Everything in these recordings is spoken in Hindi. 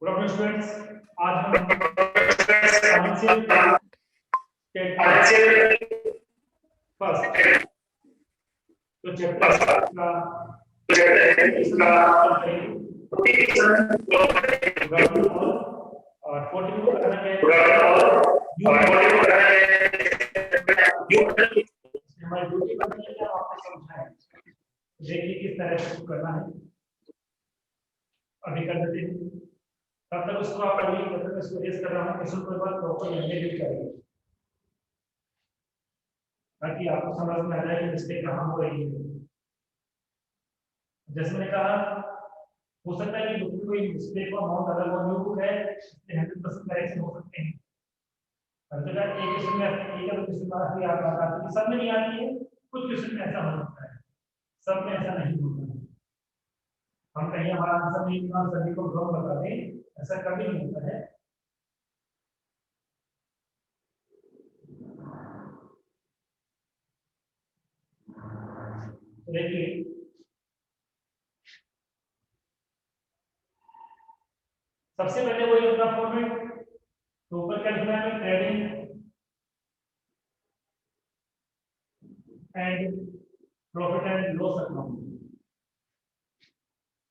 गुड आफ्टरनून स्टूडेंट्स, आज हम फाइनेंशियल फर्स्ट तो चैप्टर का और 42 को करना है हमारी ड्यूटी बनती है क्या आपको समझाएं। देखिए किस तरह से करना है, अभी कर देते हैं। तब तक उसको आप पढ़िए, तब तक इसको रेस कर रहा हूँ, क्वेश्चन के बाद प्रॉपर एनालिसिस करिए ताकि आपको समझ में आ जाए कि मिस्टेक कहाँ हो रही है। जैसे मैंने कहा, हो सकता है कि बुक में कोई मिस्टेक हो, अमाउंट अगर वो न्यू बुक है 100% करेक्शन हो सकते हैं। हर जगह एक क्वेश्चन में एक क्वेश्चन में आती है, आप आती है, सब में नहीं आती है, कुछ क्वेश्चन में ऐसा हो सकता है, सब में ऐसा नहीं होता है। हम कहीं हमारा आंसर नहीं निकाल सभी को रॉन्ग बता दें, ऐसा कभी नहीं होता है। तो देखिए सबसे पहले वही अपना फॉर्मेट, तो ऊपर क्या लिखना है, trading and profit and loss account,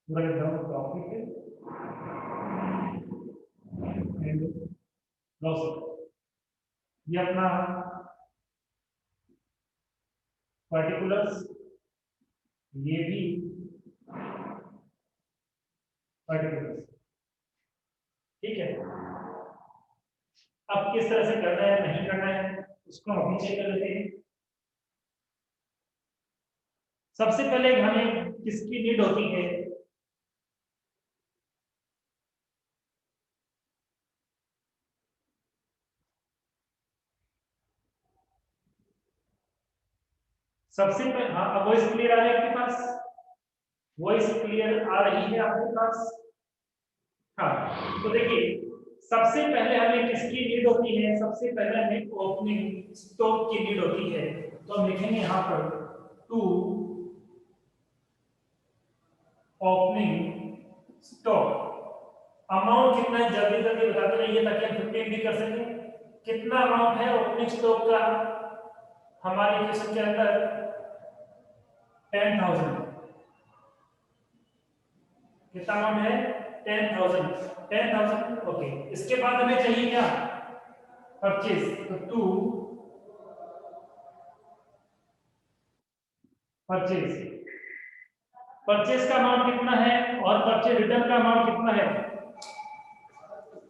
पूरा एकदम प्रॉफिट एंड लॉस, ये अपना पर्टिकुलर्स, ये भी पर्टिकुलर्स, ठीक है। अब किस तरह से करना है नहीं करना है उसको हम अभी चेक कर लेते हैं। सबसे पहले हमें किसकी नीड होती है, सबसे पहले, हाँ वॉइस क्लियर आ रही है आपके पास, वॉइस क्लियर आ रही है आपके पास। हाँ तो देखिए सबसे पहले हमें किसकी नीड होती है, सबसे पहले हमें ओपनिंग स्टॉक की नीड होती है। तो हम लिखेंगे यहाँ पर टू ओपनिंग स्टॉक, अमाउंट कितना है जल्दी जल्दी बताते रहिए ताकि हम 15 भी कर सकें। कितना अमाउंट है ओपनिंग स्टॉक का हमारे क्वेश्चन के अंदर, 10,000। कितना अमाउंट है, 10,000 ओके। इसके बाद हमें चाहिए क्या, परचेज, तो टू परचेज, परचेज का अमाउंट कितना है और परचेज रिटर्न का अमाउंट कितना है,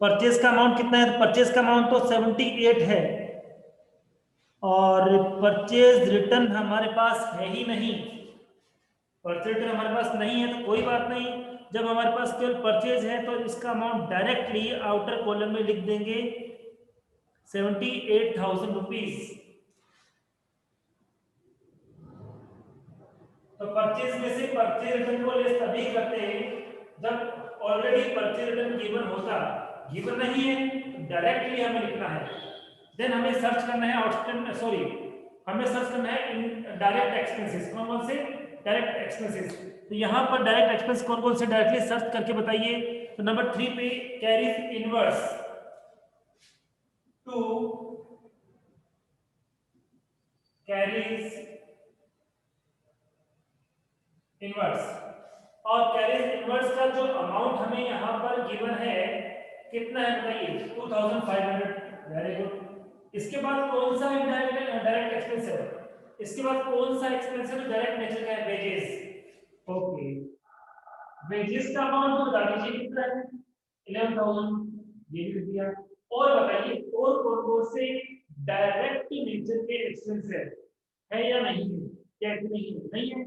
परचेज का अमाउंट कितना है, परचेज का अमाउंट तो 78 है और परचेज रिटर्न हमारे पास है ही नहीं, परचेज रिटर्न हमारे पास नहीं है तो कोई बात नहीं। जब हमारे पास केवल परचेज है तो इसका अमाउंट डायरेक्टली आउटर कॉलम में लिख देंगे 78,000 रुपीज। तो परचेज में से परचेज रिटर्न को लेस तभी करते हैं जब ऑलरेडी परचेज रिटर्न गिवन होता, गिवन नहीं है तो डायरेक्टली हमें लिखना है। देन हमें सर्च करना है आउटस्टैंड, सॉरी हमें सर्च करना है इन डायरेक्ट एक्सपेंसेस, कौन कौन से डायरेक्ट एक्सपेंसेस। तो यहाँ पर डायरेक्ट एक्सपेंस कौन कौन से डायरेक्टली सर्च करके बताइए। तो नंबर 3 पे carries inverse two carries inverse, और कैरीज इनवर्स का जो अमाउंट हमें यहाँ पर गिवन है कितना है बताइए, 2500। Very good. इसके बाद कौन सा डायरेक्ट एक्सपेंस है, इसके बाद कौन सा एक्सपेंस है जो डायरेक्ट नेचर का है, वेजेस। ओके, वेजेस का अमाउंट तो बता दीजिए कितना है, 11,000, ये भी दिया। और बताइए और कौन कौन से डायरेक्ट नेचर के एक्सपेंस है या नहीं है, क्या नहीं है, नहीं है।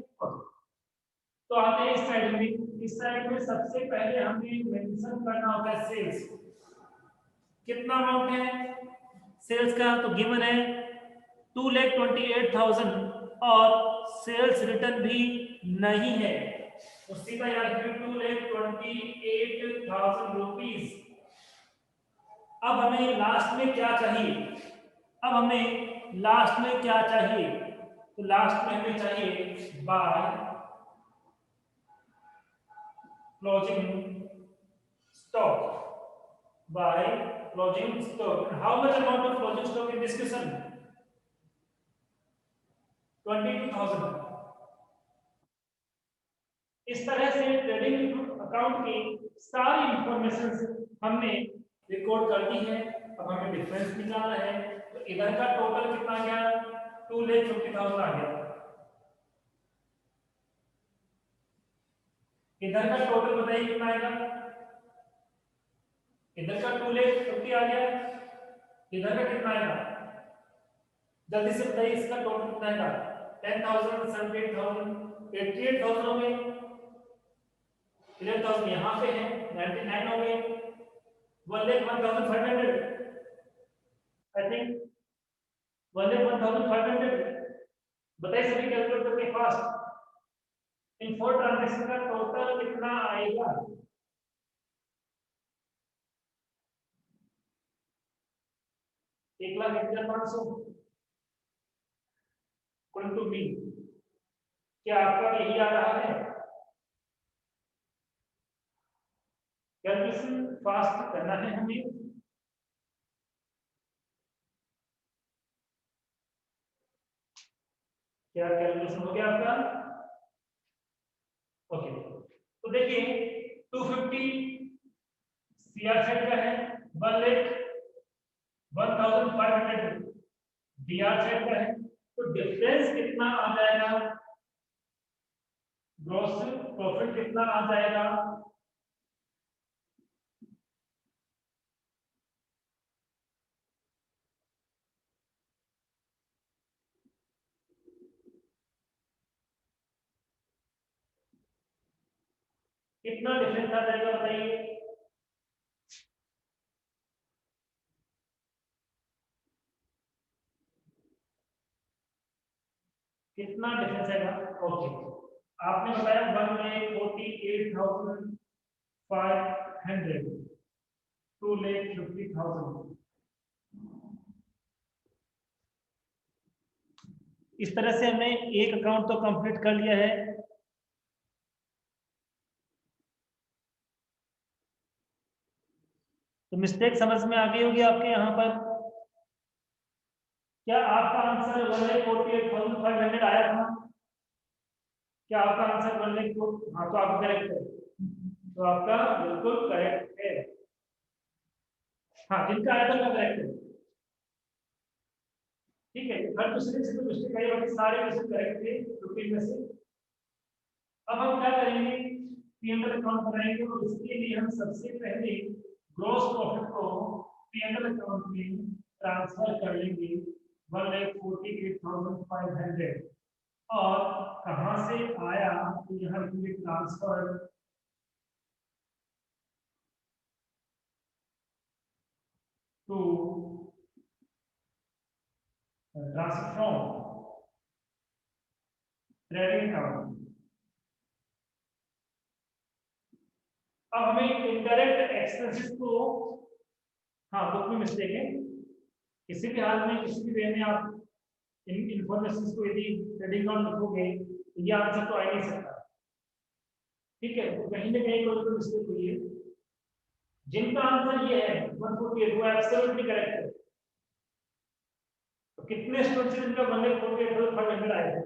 तो आते हैं इस साइड में, इस साइड में सबसे पहले हमें मेंशन करना होता है सेल्स, कितना अमाउंट है सेल्स का, तो गिवन है 2,28,000 और सेल्स रिटर्न भी नहीं है, तो सीधा याद रखिए 2,28,000 रुपीज। अब हमें लास्ट में क्या चाहिए, अब हमें लास्ट में क्या चाहिए, तो लास्ट में हमें चाहिए by closing stock by closing stock. And how much amount of closing stock in this question? 22,000. इस तरह से ट्रेडिंग अकाउंट की सारी इंफॉर्मेशन हमने रिकॉर्ड कर दी है। अब हमें डिफरेंस निकालना है, तो इधर का टोटल कितना आ गया? 2,50,000 आ गया। इधर का टोटल बताइए कितना आएगा? इधर का 2,50,000 आ गया, इधर का कितना आएगा? जल्दी से बताइए, इसका टोटल कितना आएगा? 10,000, 78,000, 88,000 हो गए, 11,000 यहाँ पे है, 99 हो गए, 1,01,500 आई थिंक 1,01,500। बताइए सभी कैलकुलेट करके फास्ट, इन 4 ट्रांजैक्शन का टोटल कितना आएगा? एक लाख 1,500 टू बी। क्या आपका यही आ रहा है? कैलकुलेशन फास्ट करना है हमें। क्या कैलकुलेशन हो गया आपका? ओके, तो देखिए 250 सीआर सेट का है, 1,05,00 डीआर सेट का है, तो डिफरेंस कितना आ जाएगा? ग्रॉस प्रॉफिट कितना आ जाएगा? कितना डिफरेंस आ जाएगा बताइए? कितना डिफरेंस आएगा? ओके, आपने बताया 1,48,500, 2,50,000। इस तरह से हमने एक अकाउंट तो कंप्लीट कर लिया है। तो मिस्टेक समझ में आ गई होगी आपके यहाँ पर। क्या आपका आंसर 1,48,500 आया था? क्या आपका आंसर 1,00,000? हाँ, तो आप करेक्ट है, तो आपका बिल्कुल करेक्ट है। हाँ, जिनका आया था वो करेक्ट है। ठीक है, हर दूसरे से तो मिस्टेक आई, बाकी सारे क्वेश्चन करेक्ट थे 15 में से। अब हम क्या करेंगे? पीएनएल अकाउंट बनाएंगे, और इसके लिए हम सबसे पहले ग्रॉस प्रॉफिट को पीएनएल अकाउंट में ट्रांसफर कर लेंगे 1,48,500। और कहां से आया? तो यहाँ लिखेंगे transfer to transfer from trading account. अब हमें इनडायरेक्ट एक्सपेंसेस को, हाँ बुक में मिस्टेक है, किसी भी हाल में किसी भी वे में आप इन इंफॉर्मेशन को यदि ट्रेडिंग अकाउंट लिखोगे तो ये आंसर तो आ ही नहीं सकता। ठीक है, तो कहीं ना कहीं कोई तो मिस्टेक हुई है। जिनका आंसर ये है 148, वो एब्सोल्युटली करेक्ट है। तो कितने स्टूडेंट्स जिनका 1,48,500 आए थे?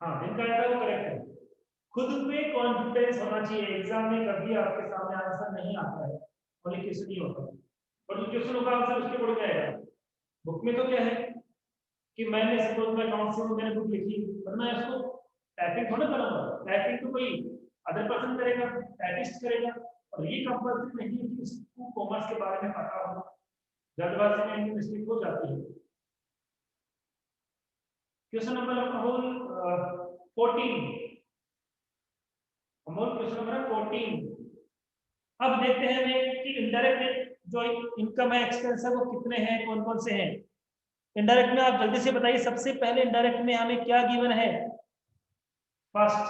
हाँ, जिनका आया था वो करेक्ट है। खुद पे कॉन्फिडेंस होना चाहिए। एग्जाम में कभी आपके सामने आंसर नहीं आता है, और क्वेश्चन नहीं होता, और जो क्वेश्चन होगा आंसर उसके पड़ जाएगा। बुक में तो क्या है कि मैंने सपोज मैं अकाउंट से मैंने बुक लिखी, पर मैं उसको टाइपिंग थोड़ा करूंगा। टाइपिंग तो कोई अदर पर्सन करेगा, टाइपिस्ट करेगा, और ये कंपल्सरी नहीं है कि उसको कॉमर्स के बारे में पता हो। जल्दबाजी में मिस्टेक हो जाती है। Question number Amol 14, Amol question number 14। अब देखते हैं हमें कि इनडायरेक्ट जो इनकम है, एक्सपेंस है, वो कितने हैं, कौन कौन से हैं। इनडायरेक्ट में आप जल्दी से बताइए, सबसे पहले इनडायरेक्ट में हमें क्या गिवन है? फर्स्ट,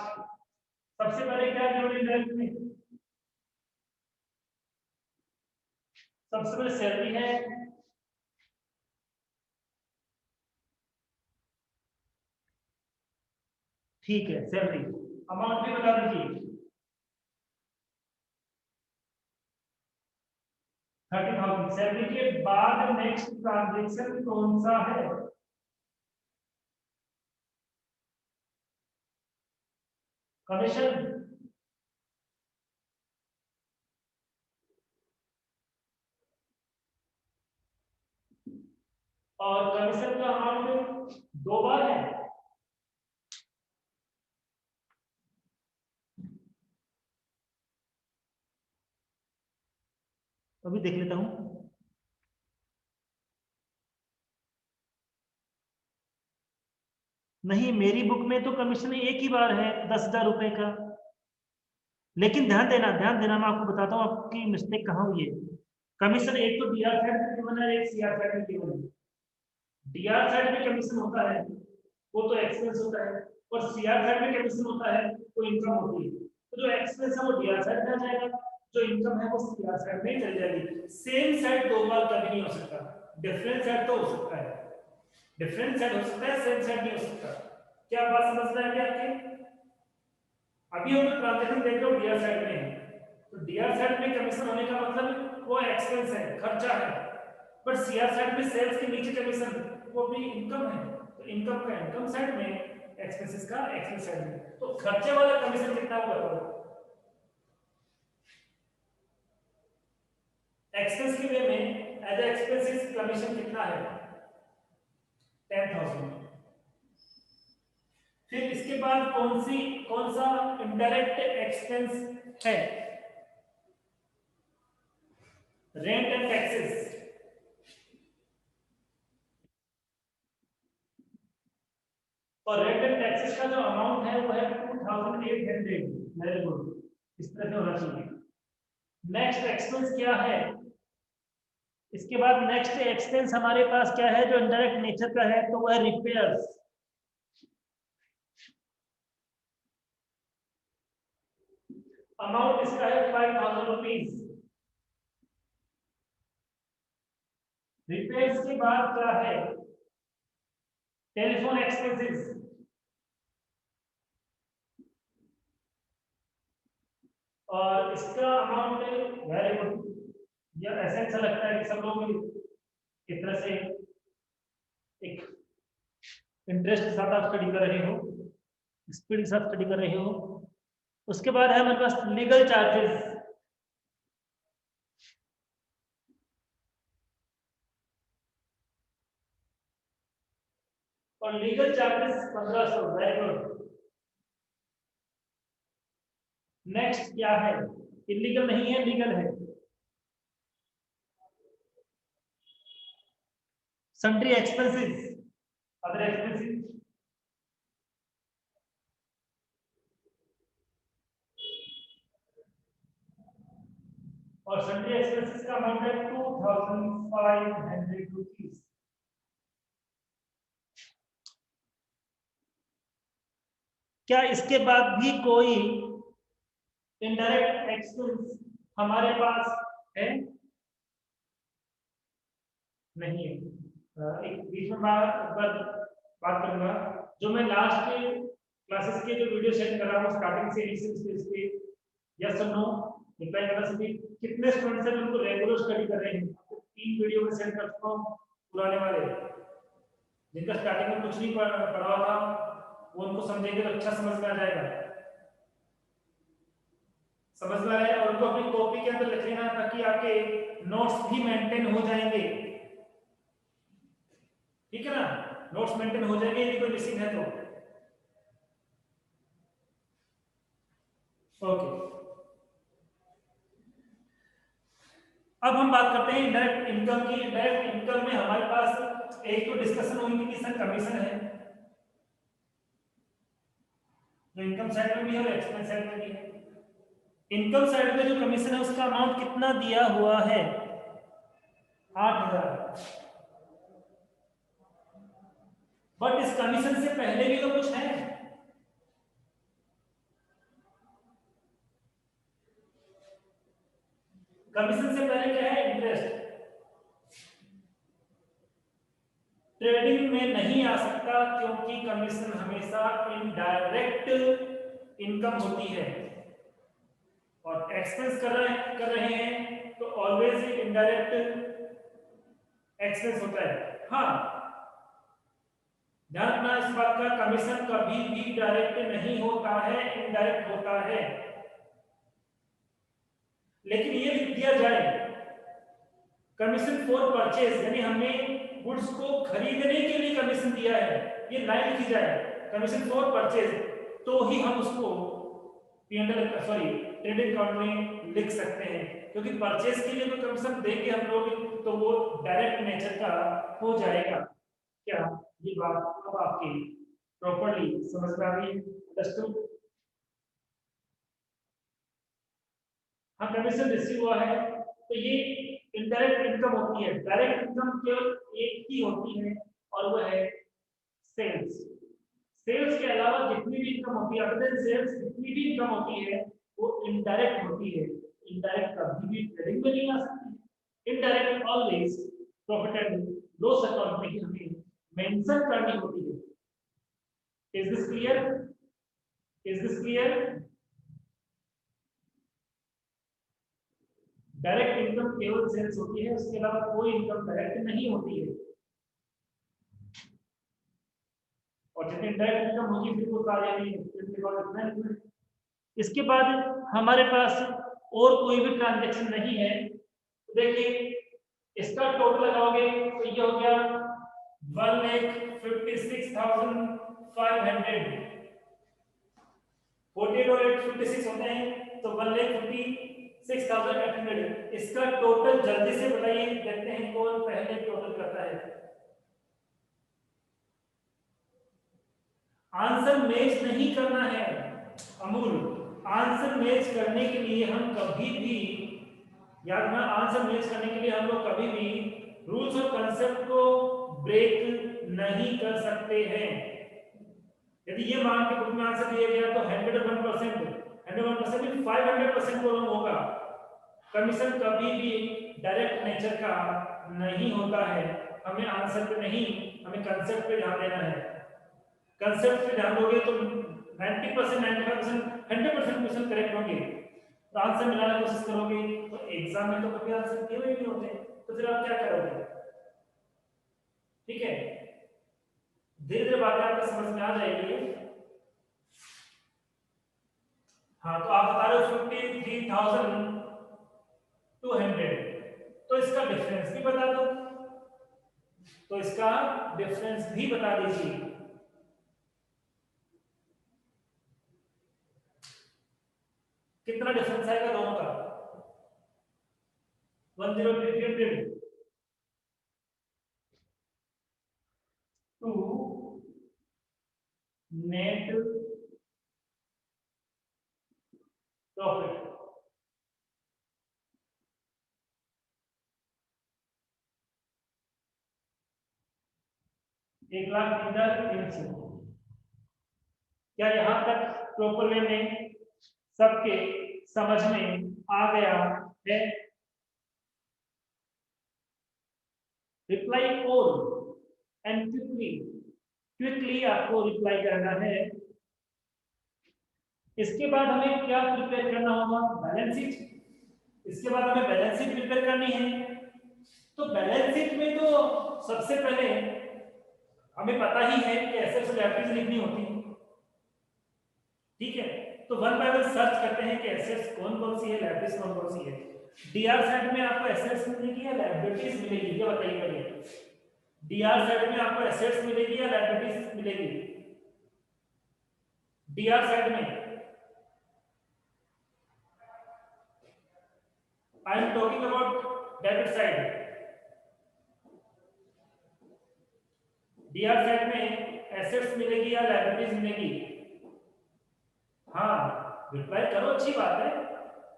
सबसे पहले क्या गिवन इनडायरेक्ट में? सबसे पहले सैलरी है, ठीक है, सैलरी अमाउंट भी बता दीजिए। 30,000 सैलरी के बाद नेक्स्ट ट्रांजेक्शन कौन सा है? कमीशन। और कमीशन का अमाउंट 2 बार है। अभी देख लेता हूं। नहीं, मेरी बुक में तो कमीशन एक ही बार है 10,000 रुपए का। लेकिन ध्यान देना, मैं आपको बताता हूँ आपकी मिस्टेक कहाँ हुई है। कमीशन एक तो डीआर साइड में गिवन है, एक सीआर साइड में गिवन है। डीआर साइड में कमीशन होता है वो तो एक्सपेंस होता है, और सीआर साइड में कमीशन होता है वो इनकम होती है। तो जो एक्सपेंस है वो डीआर साइड में आ जाएगा, जो इनकम है वो सीआर साइड में चल जाएगी। सेम साइड 2 बार कभी नहीं हो सकता। डिफरेंट साइड तो हो सकता है, डिफरेंट साइड हो सकता है, सेम साइड नहीं हो सकता। क्या बात समझ में आ गई आपकी? अभी हम जो ट्रांजैक्शन देख रहे हो डीआर साइड में है, तो डीआर साइड में कमीशन होने का मतलब वो एक्सपेंस है, खर्चा है। बट सीआर साइड में सेल्स के नीचे कमीशन वो भी इनकम है, तो इनकम का इनकम साइड में, एक्सपेंसेस का एक्सपेंस साइड में। तो खर्चे वाला कमीशन कितना हुआ बताओ? एक्सपेंस के वे में एज एक्सपेंसेस कमीशन कितना है? 10,000। फिर इसके बाद कौन सा इनडायरेक्ट एक्सपेंस है? Rent and taxes. और रेंट एंड टैक्सेस का जो अमाउंट है वो है 2,800। वेरी गुड, इस तरह से होना चाहिए। नेक्स्ट एक्सपेंस क्या है? इसके बाद नेक्स्ट एक्सपेंस हमारे पास क्या है जो इनडायरेक्ट नेचर का है? तो वो है रिपेयर्स। अमाउंट इसका है 5,000 रुपीज। रिपेयर्स के बाद क्या है? Telephone expenses. और इसका अमाउंट वेरी गुड। यह ऐसा अच्छा लगता है कि सब लोग एक तरह से एक इंटरेस्ट के साथ आप स्टडी कर रहे हो, स्पीड के साथ स्टडी कर रहे हो। उसके बाद है हमारे पास लीगल चार्जेस। और legal charges 1,500। Very good. Next क्या है? इलीगल नहीं है, लीगल है। Sundry expenses, other expenses. और सन्ड्री एक्सपेंसेस का अमाउंट है 2,500 रुपीज। क्या इसके बाद भी कोई इनडायरेक्ट एक्सपेंस हमारे पास है? नहीं है। एक बीच में बात करूंगा। जो मैं लास्ट के क्लासेस के जो वीडियो सेंड कर रहा हूँ स्टार्टिंग से इनिशियल स्टेज पे, यस और नो रिप्लाई करना सभी। कितने स्टूडेंट्स हैं उनको रेगुलर स्टडी कर रहे हैं? आपको 3 वीडियो में सेंड कर चुका हूँ पुराने वाले, जिनका स्टार्टिंग में कुछ नहीं पढ़ा हुआ था, वो उनको समझेंगे तो अच्छा समझ में आ जाएगा। समझ में आया? और उनको अपनी कॉपी के अंदर लिख लेना ताकि आपके नोट्स भी मेंटेन हो जाएंगे। ठीक है ना? नोट्स मेंटेन हो जाएंगे यदि कोई मिसिंग है तो। ओके, अब हम बात करते हैं डायरेक्ट इनकम की। डायरेक्ट इनकम में हमारे पास एक तो डिस्कशन हुई थी कि सर कमीशन है, जो इनकम साइड में भी है और एक्सपेंस साइड में भी है। इनकम साइड में जो कमीशन है उसका अमाउंट कितना दिया हुआ है? 8,000। बट इस कमीशन से पहले भी तो कुछ है। कमीशन से पहले क्या है? इंटरेस्ट। ट्रेडिंग में नहीं आ सकता क्योंकि कमीशन हमेशा इनडायरेक्ट इनकम होती है और एक्सपेंस कर रहे हैं तो ऑलवेज इनडायरेक्ट एक्सपेंस होता है। हाँ, ध्यान रखना इस बात का, कमीशन कभी भी डायरेक्ट नहीं होता है, इनडायरेक्ट होता है। लेकिन ये लिख दिया जाए कमीशन फॉर परचेज, यानी हमने गुड्स को खरीदने के लिए कमीशन दिया है, ये लाइन लिखी जाए कमीशन फॉर परचेज, तो ही हम उसको ट्रेडिंग अकाउंट में लिख सकते हैं। क्योंकि परचेज के लिए तो कमीशन देंगे हम लोग तो वो डायरेक्ट नेचर का हो जाएगा। क्या ये बात अब आपकी प्रॉपर्ली समझ में आ गई? अंडरस्टूड? हाँ, कमीशन रिसीव हुआ है तो ये इनडायरेक्ट इनकम होती है। डायरेक्ट इनकम केवल एक ही होती है और वो है सेल्स। सेल्स के अलावा जितनी भी इनकम होती है, अदर देन सेल्स जितनी भी इनकम होती है वो इनडायरेक्ट होती है। इनडायरेक्ट कभी भी ट्रेडिंग में नहीं आ सकती। Indirect always profit and loss account में ही हमें मेंशन करनी होती है। Is this clear? Is this clear? Direct income केवल सेल्स होती है, उसके अलावा कोई इनकम डायरेक्ट नहीं होती है। और जितनी डायरेक्ट इनकम होगी फिर वो कार्य नहीं। इसके बाद हमारे पास और कोई भी ट्रांजैक्शन नहीं है। तो देखिए इसका टोटल लगाओगे तो ये हो गया 1,56,500। 48 और 856 होते हैं तो 1,56,800। इसका टोटल जल्दी से बताइए, देखते हैं कौन पहले टोटल करता है। आंसर मैच नहीं करना है अमूल। आंसर मैच करने के लिए हम कभी भी याद रखना, आंसर मैच करने के लिए हम लोग कभी भी रूल्स और कंसेप्ट को ब्रेक नहीं कर सकते हैं। यदि ये मान के बुक में आंसर दिया गया तो 101% 500% को रॉन्ग होगा। कमीशन कभी भी डायरेक्ट नेचर का नहीं होता है। हमें आंसर पे नहीं, हमें कंसेप्ट पे ध्यान देना है। कंसेप्ट पे ध्यान दोगे तो 90%, 95%, 100% क्वेश्चन करेक्ट होंगे। तो आंसर मिलाने की कोशिश करोगे तो एग्जाम में तो कभी आंसर दिए हुए नहीं होते, तो फिर आप क्या करोगे? ठीक है, धीरे धीरे बातें आपको समझ में आ जाएगी। हाँ, तो आप बता रहे हो 53,200, तो इसका डिफरेंस भी बता दो। तो इसका डिफरेंस भी बता दीजिए। कितना डिफरेंस आएगा दोनों का? 1,03,300 टू नेट प्रॉफिट। एक लाख 3,300। क्या यहां तक प्रॉपर वे में सबके समझ में आ गया है? रिप्लाई ऑल एंड क्विकली आपको रिप्लाई करना है। इसके बाद हमें क्या प्रिपेयर करना होगा? Balance sheet. इसके बाद हमें बैलेंस शीट प्रिपेयर करनी है। तो बैलेंस शीट में तो सबसे पहले हमें पता ही है कि एसेट्स और लायबिलिटीज लिखनी होती है। ठीक है, तो वन बाय वन सर्च करते हैं कि एसेट्स कौन कौन सी है, लायबिलिटीज कौन कौन सी है। डीआर साइड में आपको एसेट्स मिलेगी या लायबिलिटीज मिलेगी, क्या बताइए पहले? डीआर साइड में आपको एसेट्स मिलेगी या लायबिलिटीज मिलेगी? डीआर साइड में I am talking about debit side. DR side में एसेट्स मिलेगी या लायबिलिटीज मिलेगी? हाँ, रिप्लाई करो, अच्छी बात है,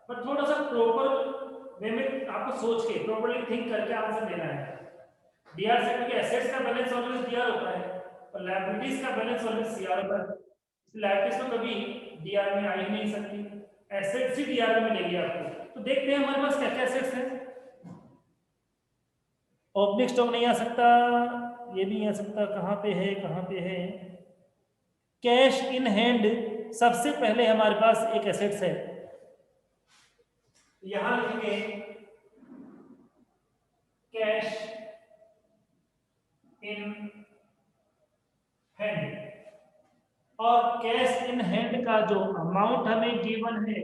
पर थोड़ा सा प्रॉपर वे में आपको सोच के प्रॉपर्ली थिंक करके आंसर देना है। डीआर साइड के एसेट्स का बैलेंस ऑलवेज डीआर होता है और लायबिलिटीज का बैलेंस ऑलवेज सीआर होता है। लायबिलिटीज तो कभी डीआर में आ ही नहीं सकती, एसेट्स ही डीआर में मिलेगी आपको। तो देखते हैं हमारे पास क्या क्या एसेट्स हैं। ओपनिंग स्टॉक नहीं आ सकता, ये भी आ सकता, कहाँ पे है, कहाँ पे है, कैश इन हैंड सबसे पहले हमारे पास एक एसेट्स है, यहां लिखेंगे कैश इन हैंड, और कैश इन हैंड का जो अमाउंट हमें गिवन है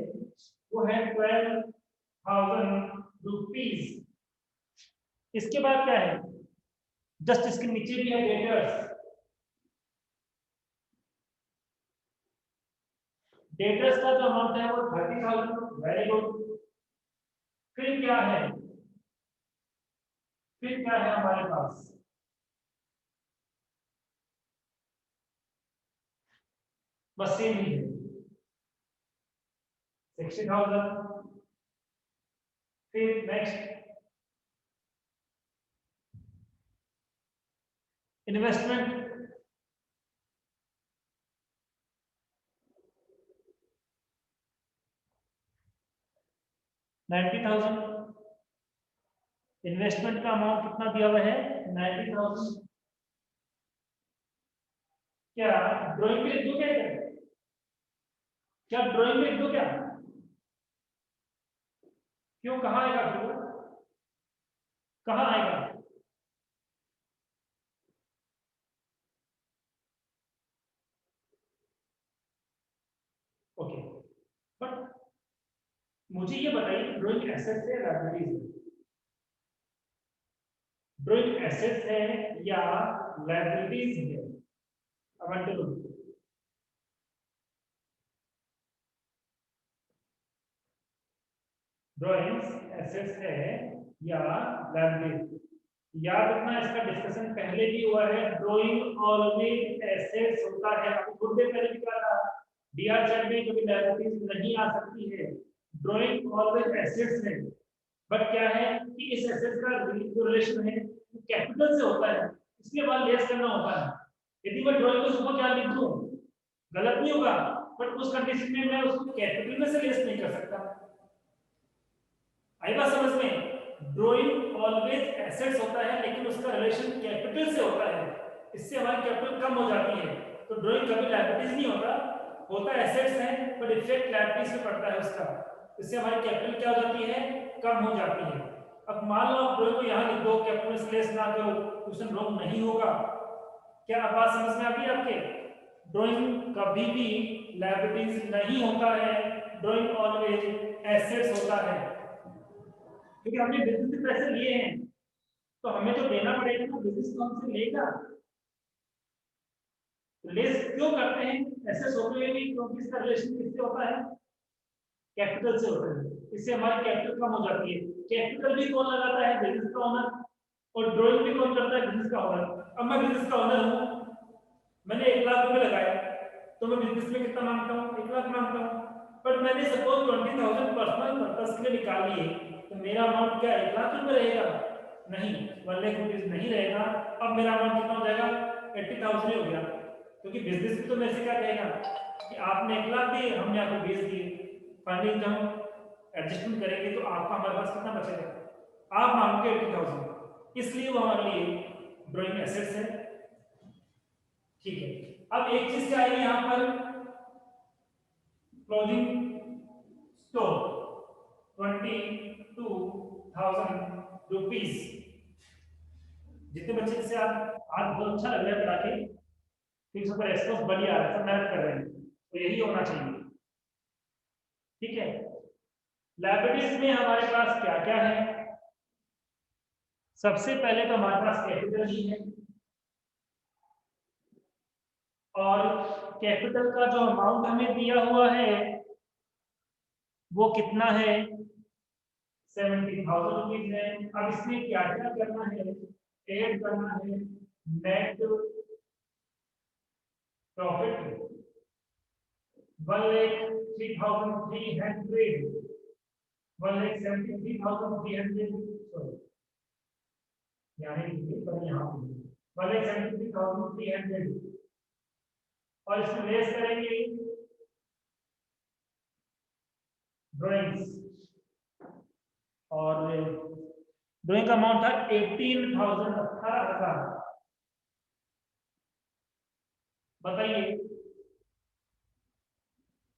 वो है 12,000 रुपीज। इसके बाद क्या है, जस्ट इसके नीचे भी है डेटर्स, डेटर्स का जो अमाउंट है वो 30,000, वेरी गुड। फिर क्या है, फिर क्या है हमारे पास, बस सेम ही है 60,000। फिर नेक्स्ट इन्वेस्टमेंट, 90,000, इन्वेस्टमेंट का अमाउंट कितना दिया हुआ है 90,000। क्या ड्राइंग में लिख दो, क्या ड्राइंग में लिख दो क्या, क्यों, कहाँ आएगा फिर वो? कहाँ आएगा? ओके, बट मुझे ये बताइए ड्राइंग एसेट्स है या लायबिलिटीज है? ड्राइंग एसेट्स है या लायबिलिटीज है? अब अंडर ड्राइंग्स एसेट्स है या लायबिलिटीज? याद रखना इसका डिस्कशन पहले भी हुआ है, ड्राइंग ऑलवेज एसेट्स होता है। आपको थोड़ी देर पहले भी कहा था डीआर चैट में कभी लायबिलिटीज नहीं आ सकती है, ड्राइंग ऑलवेज एसेट्स है। बट क्या है कि इस एसेट्स का जो रिलेशन है वो कैपिटल से होता है, इसलिए वहां लेस करना होता है। यदि मैं ड्राइंग को सुबह क्या लिख दूं गलत नहीं होगा, बट उस कंडीशन में मैं उसको कैपिटल में से लेस नहीं कर सकता। आई बात समझ में? ड्राइंग ऑलवेज एसेट्स होता है लेकिन उसका रिलेशन कैपिटल से होता है, इससे हमारी कैपिटल कम हो जाती है। तो ड्राइंग कभी लायबिलिटीज नहीं होता, होता एसेट्स है बट इफेक्ट लायबिलिटीज पे पड़ता है उसका, इससे हमारी कैपिटल क्या हो जाती है, कम हो जाती है। अब मान लो आप ड्राइंग को यहाँ लिख दो, कैपिटल से लेस ना करो, क्वेश्चन रॉन्ग नहीं होगा। क्या अब बात समझ में आ गई आपके? ड्राइंग कभी भी लायबिलिटीज नहीं होता है, ड्राइंग ऑलवेज एसेट्स होता है। क्योंकि हमने बिजनेस से पैसे लिए हैं तो हमें तो देना पड़ेगा ना, बिजनेस तो हमसे लेगा। लेस क्यों करते हैं ऐसे होते हुए भी, क्योंकि इसका रिलेशन किससे होता है, कैपिटल से होता है, इससे हमारी कैपिटल कम हो जाती है। कैपिटल भी कौन लगाता है, बिजनेस का ओनर, और ड्राइंग भी कौन करता है, बिजनेस का ओनर। अब मैं बिजनेस का ओनर हूँ, मैंने 1,00,000 रुपए लगाए, तो मैं बिजनेस में कितना मांगता हूँ, 1,00,000 मांगता हूँ। बट मैंने सपोज 20,000 पर्सनल पर्पस के लिए निकाल लिए, तो मेरा अमाउंट क्या 1,00,000 रुपए रहेगा? नहीं, 1,00,000 रुपीज नहीं रहेगा। अब मेरा अमाउंट कितना हो जाएगा, 80,000 ही हो गया। क्योंकि बिजनेस भी तो मेरे से क्या कहेगा कि आपने 1,00,000 दिए, हमने आपको 20 दिए, फाइनली जब हम एडजस्टमेंट करेंगे तो आपका हमारे पास कितना बचेगा, आप मांगोगे 80,000, इसलिए वो हमारे लिए ड्राइंग एसेट्स है। ठीक है, अब एक चीज क्या आएगी यहां पर, क्लोजिंग स्टॉक 22,000 रुपीज। जितने बच्चे से आप आज बहुत अच्छा लग रहा है पढ़ा के, फिर सुपर रेस्पॉन्स बढ़िया है, सब मेहनत कर रहे हैं, तो यही होना चाहिए। ठीक है, लायबिलिटीज में हमारे पास क्या क्या है, सबसे पहले तो हमारे पास कैपिटल ही है, और कैपिटल का जो अमाउंट हमें दिया हुआ है वो कितना है, 70,000 रुपीज है। अब इसमें क्या क्या करना है, ऐड करना है नेट प्रॉफिट 1,03,300, 1,73,300, सॉरी यानी पर यहाँ 1,73,300, और इसमें लेस करेंगे ड्राइंग्स, और ड्राइंग का अमाउंट था 18,000, 18,000। बताइए,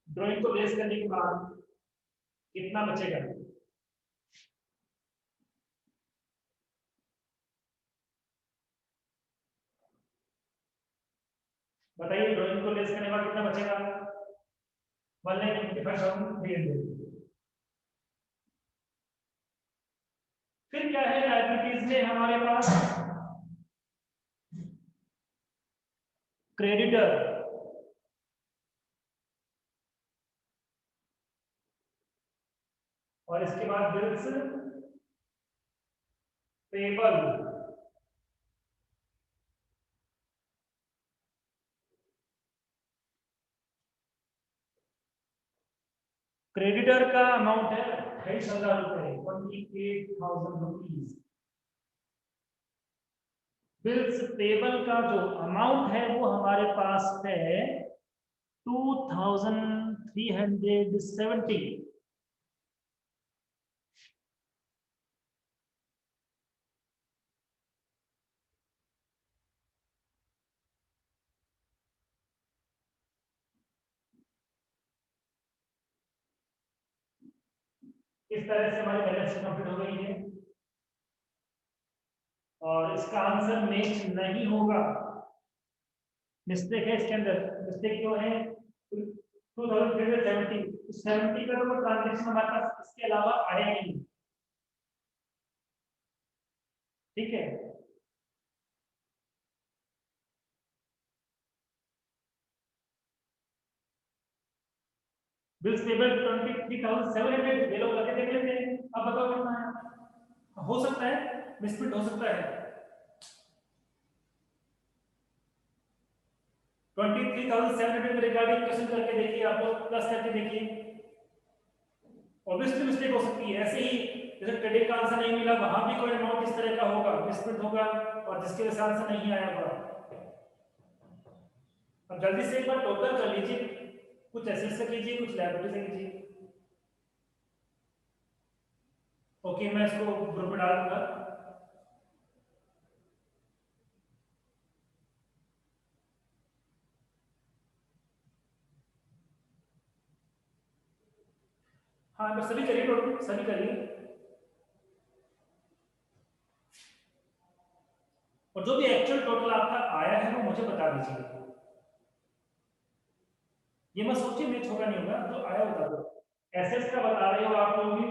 ड्राइंग को बेस करने के बाद कितना बचेगा? बताइए, ड्राइंग को बेस करने के बाद कितना बचेगा? 1,55,300। फिर क्या है लायबिलिटीज में हमारे पास? क्रेडिटर, और इसके बाद बिल्स पेबल। क्रेडिटर का अमाउंट है 28,000 रुपए, 28,000 रुपीज। बिल्स पेबल का जो अमाउंट है वो हमारे पास है 2,370। इस तरह से हमारी बैलेंस शीट कंप्लीट हो गई है, और इसका आंसर मैच नहीं होगा। मिस्टेक है इसके अंदर। मिस्टेक क्यों है? 2,370, 70 का तो ट्रांजेक्शन हमारे पास इसके अलावा आया ही नहीं। ठीक है, बिल्स पेबल 23,700, ये लोग लगे देख लेते हैं। अब बताओ कितना है? हो सकता है मिसप्रिंट हो सकता है। 23,700 रिगार्डिंग क्वेश्चन करके देखिए, आप लोग प्लस करके देखिए। ऑब्वियसली मिस्टेक हो सकती है, ऐसे ही जैसे क्रेडिट का आंसर नहीं मिला, वहां भी कोई अमाउंट इस तरह का होगा, मिसप्रिंट होगा, और जिसके वजह से आंसर नहीं आया होगा। अब जल्दी से एक बार टोटल कर लीजिए, कुछ एसेट से कीजिए, कुछ लायबिलिटी से कीजिए। ओके, मैं इसको ग्रुप में डाल दूंगा। हाँ, बस सभी करिए, टोटल सभी करिए, और जो भी एक्चुअल टोटल आपका आया है वो मुझे बता दीजिए। ये मत सोचिए मैच होगा नहीं होगा, जो आया बता दो। एसेट्स का बता रहे हो आप लोग भी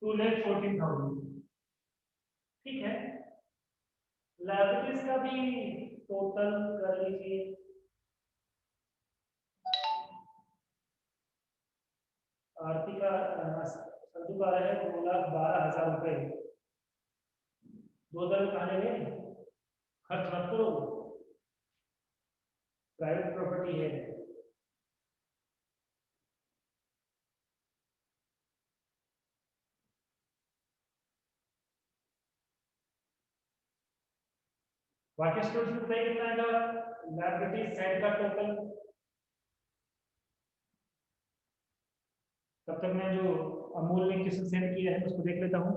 2,14,000। ठीक है, लायबिलिटीज का भी टोटल कर लीजिए। आरती का संधु का है 2,12,000 रुपए। 2,000 कहां गए? खर्च मत करो, प्राइवेट प्रॉपर्टी है। बाकी स्टूडेंट्स को बताइए कितना आएगा लायबिलिटी साइड का टोटल। तब तक मैं जो अमूल ने क्वेश्चन सेंड किया है उसको देख लेता हूँ।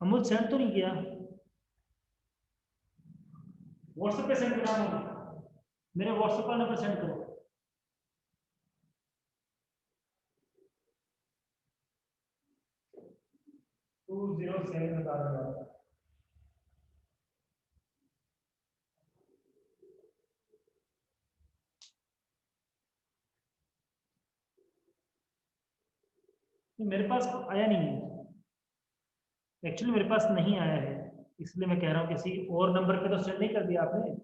अमूल सेंड तो नहीं किया? व्हाट्सएप पे सेंड करा अमूल, मेरे व्हाट्सएप पर नंबर सेंड करो। 207 बता रहा है। मेरे पास तो आया नहीं है, एक्चुअली मेरे पास नहीं आया है, इसलिए मैं कह रहा हूँ किसी और नंबर पे तो सेंड नहीं कर दिया आपने।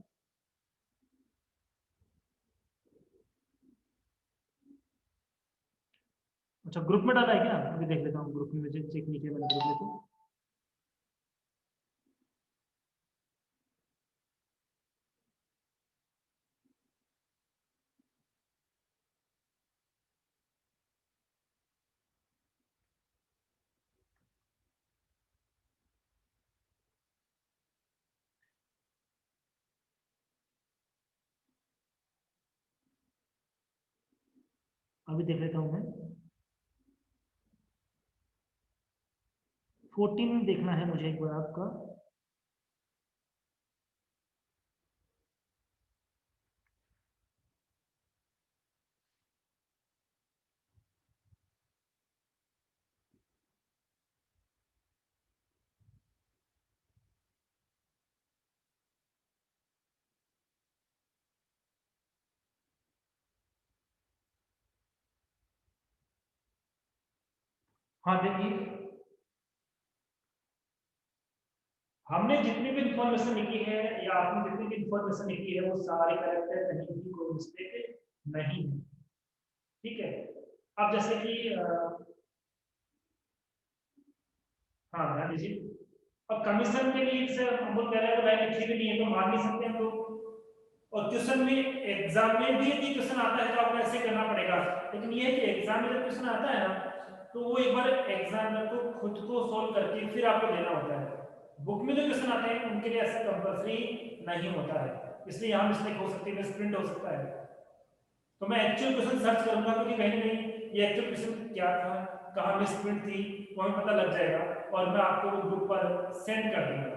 अच्छा, ग्रुप में डाला है क्या? अभी देख लेता हूँ ग्रुप में, मुझे चेक नहीं किया मैंने ग्रुप में तो। अभी देख लेता हूँ मैं। 14 देखना है मुझे एक बार आपका। हाँ देखिए, हमने जितनी भी इंफॉर्मेशन लिखी है या आपने जितनी भी इंफॉर्मेशन लिखी है वो सारे करेक्ट है, कहीं भी कोई मिस्टेक नहीं है। ठीक है। अब जैसे कि हाँ ध्यान दीजिए। अब कमीशन के लिए से हम लोग कह रहे हैं वो लाइन लिखी भी नहीं है तो मान नहीं सकते हम लोग। और क्वेश्चन में एग्जाम में भी यदि क्वेश्चन आता है तो आपको ऐसे करना पड़ेगा। लेकिन ये है कि एग्जाम में जब क्वेश्चन आता है ना तो वो एक बार एग्जामिनर को खुद को सोल्व करके फिर आपको देना होता है। बुक में जो क्वेश्चन आते हैं उनके लिए ऐसा कंपल्सरी नहीं होता है, इसलिए यहाँ मिस्टेक हो सकती है, मिसप्रिंट हो सकता है। तो मैं एक्चुअल क्वेश्चन सर्च करूंगा क्योंकि कहीं ना कहीं ये एक्चुअल क्वेश्चन क्या था, कहाँ मिसप्रिंट थी, वो हमें पता लग जाएगा और मैं आपको वो ग्रुप पर सेंड कर दूंगा।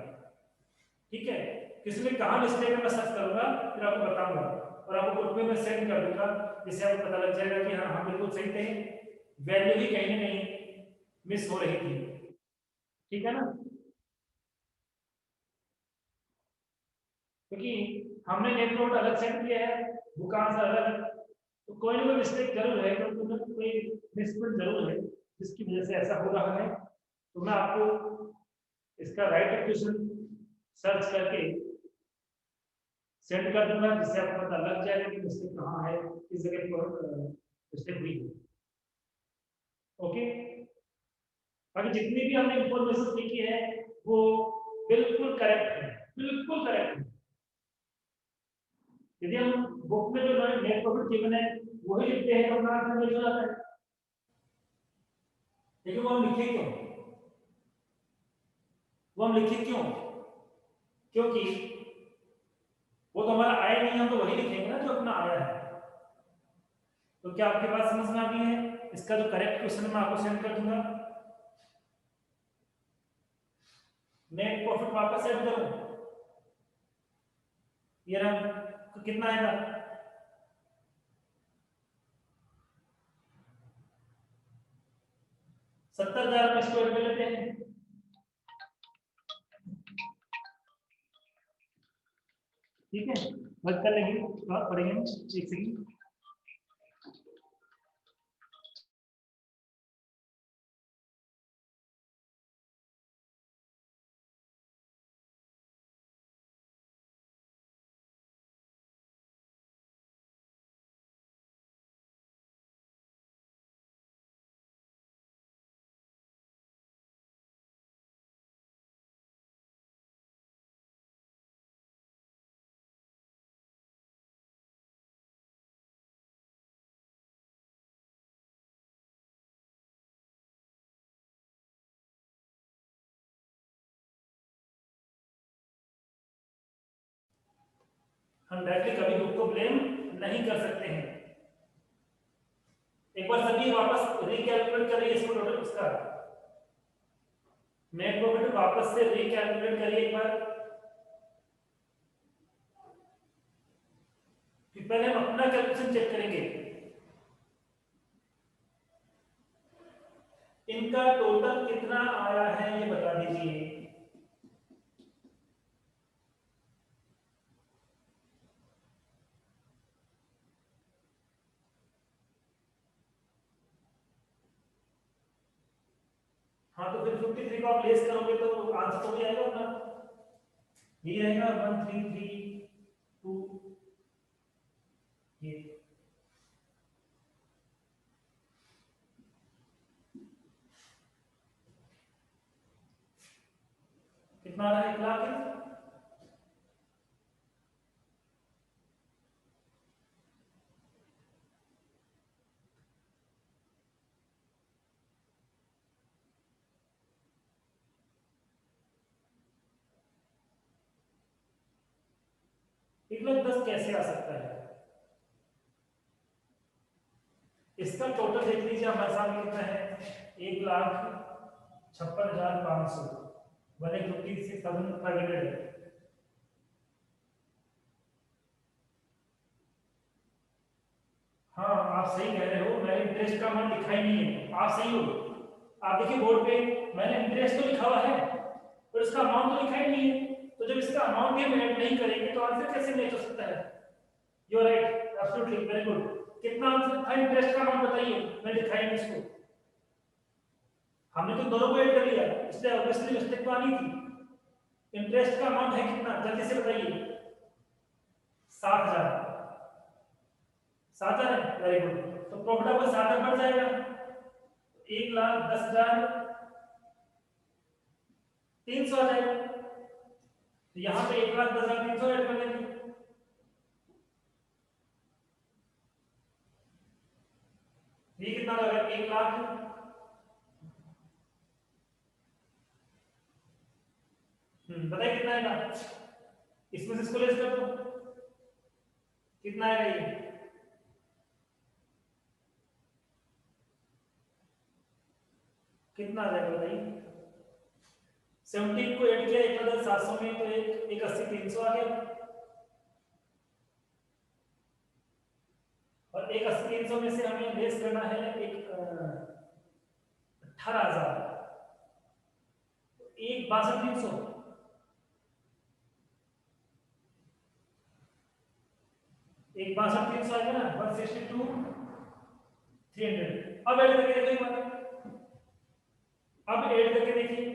ठीक है। किसी में कहाँ मिस्टेक है मैं सर्च करूंगा, फिर आपको बताऊंगा और आपको ग्रुप में मैं सेंड कर दूंगा, जिससे आपको पता लग जाएगा कि हाँ हम बिल्कुल सही थे, वैल्यू भी कहीं ना कहीं मिस हो रही थी। ठीक है ना। क्योंकि हमने नेट नोट अलग सेंड किया है, बुक आंसर अलग, तो कोई ना कोई मिस्टेक जरूर है, कोई मिसप्रिंट जरूर है जिसकी वजह से ऐसा हो रहा है। तो मैं आपको इसका राइट क्वेश्चन सर्च करके सेंड कर दूंगा, जिससे आपको पता लग जाएगा कि मिस्टेक कहाँ है, किस जगह पर मिस्टेक हुई है। ओके। बाकी जितनी भी हमने इंफॉर्मेशन लिखी है वो बिल्कुल करेक्ट है, बिल्कुल करेक्ट है। यदि हम बुक में जो नेट प्रॉफिट गिवन है वही लिखते हैं तो अपना आंसर मिल जाता है। लेकिन वो हम लिखे क्यों, वो हम लिखे क्यों? क्योंकि वो तो हमारा आया नहीं, हम तो वही लिखेंगे ना जो अपना आया है। तो क्या आपके पास समझ में आ गई है? इसका जो करेक्ट क्वेश्चन है मैं आपको सेंड कर दूंगा। नेट प्रॉफिट वापस ऐड करूं, ये रहा, तो कितना आएगा? 70,000 में इसको ऐड कर लेते हैं। ठीक है, वर्क कर लेंगे, पढ़ेंगे एक सेकंड। हम डायरेक्टली कभी बुक को ब्लेम नहीं कर सकते हैं। एक बार सभी वापस रिकैलकुलेट करिए इसको, टोटल इसका नेट प्रॉफिट वापस से रिकैलकुलेट करिए एक बार। फिर पहले हम अपना कैलकुलेशन चेक करेंगे। इनका टोटल कितना आया है ये बता दीजिए। हाँ तो फिर 53 को आप लेस करोगे तो आंसर तो भी आएगा अपना, ये रहेगा 1332। ये कितना आ रहा है? 1 लाख है। एक लाख 10 कैसे आ सकता है? इसका टोटल देख लीजिए हमारे सामने कितना है, 1,56,500 1,56,500 है। हाँ आप सही कह रहे हो, मैंने इंटरेस्ट का अमाउंट लिखा ही नहीं है, आप सही हो। आप देखिए बोर्ड पे मैंने इंटरेस्ट तो लिखा हुआ है पर इसका अमाउंट तो लिखा ही नहीं है, तो जब इसका अमाउंट भी हम ऐड नहीं करेंगे तो आंसर कैसे मैच हो सकता है। You are right, absolutely very good. कितना आंसर था इंटरेस्ट का अमाउंट बताइए, मैं लिखा ही नहीं इसको, हमने तो दोनों को ऐड कर लिया इसलिए ऑब्वियसली मिस्टेक तो आनी थी। इंटरेस्ट का अमाउंट है कितना जल्दी से बताइए, 7,000 7,000 है, वेरी गुड। तो प्रॉफिट आपका 7,000 बढ़ जाएगा, 1,10,300 आ जाएगा। तो यहाँ पे 1,10,300 ऐड कर देंगे, ये कितना होगा 1,00,000। बताइए कितना आएगा, इसमें से इसको लेस कर दो, कितना आएगा ये, कितना आ जाएगा बताइए। 17 को ऐड किया 1,700 में तो 1,80,300 आ गया, और 1,80,300 में से हमें लेस करना है 18,000, 1,62,300, 1,62,300 आएगा ना, 162,300। अब ऐड करके देखिए, अब ऐड करके देखिए,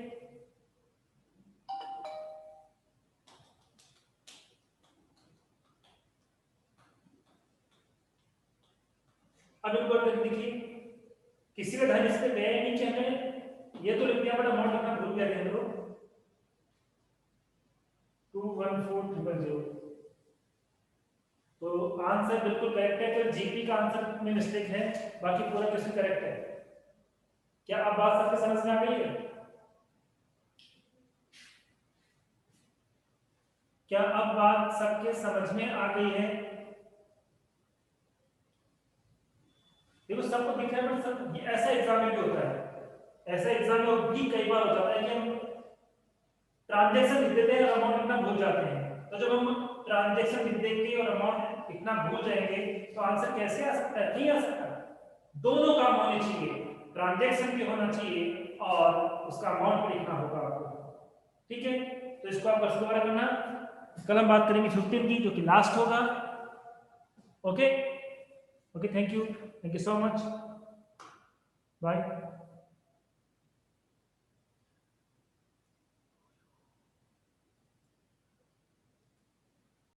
अब एक बार देखिए, किसी का धन इस पे गया नहीं कि हमें ये तो लिख दिया बट अमाउंट लिखना भूल गए थे हम लोग, 214,000। तो आंसर बिल्कुल करेक्ट है, तो जीपी का आंसर में मिस्टेक है, बाकी पूरा क्वेश्चन करेक्ट है। क्या अब बात सबके समझ में आ गई है, क्या अब बात सबके समझ में आ गई है। देखो सबको दिख रहा है बट सब ऐसा एग्जाम में भी होता है, ऐसा एग्जाम में भी कई बार हो जाता है कि हम ट्रांजैक्शन लिख देते हैं और अमाउंट इतना भूल जाते हैं। तो जब हम ट्रांजैक्शन लिख देंगे और अमाउंट इतना भूल जाएंगे तो आंसर कैसे आ सकता है, नहीं आ सकता। दोनों काम होने चाहिए, ट्रांजैक्शन भी होना चाहिए और उसका अमाउंट भी लिखना होगा आपको, ठीक है। तो इसको आप बस दोबारा करना, कल हम बात करेंगे 15 की जो कि लास्ट होगा। Okay okay, thank you so much, bye.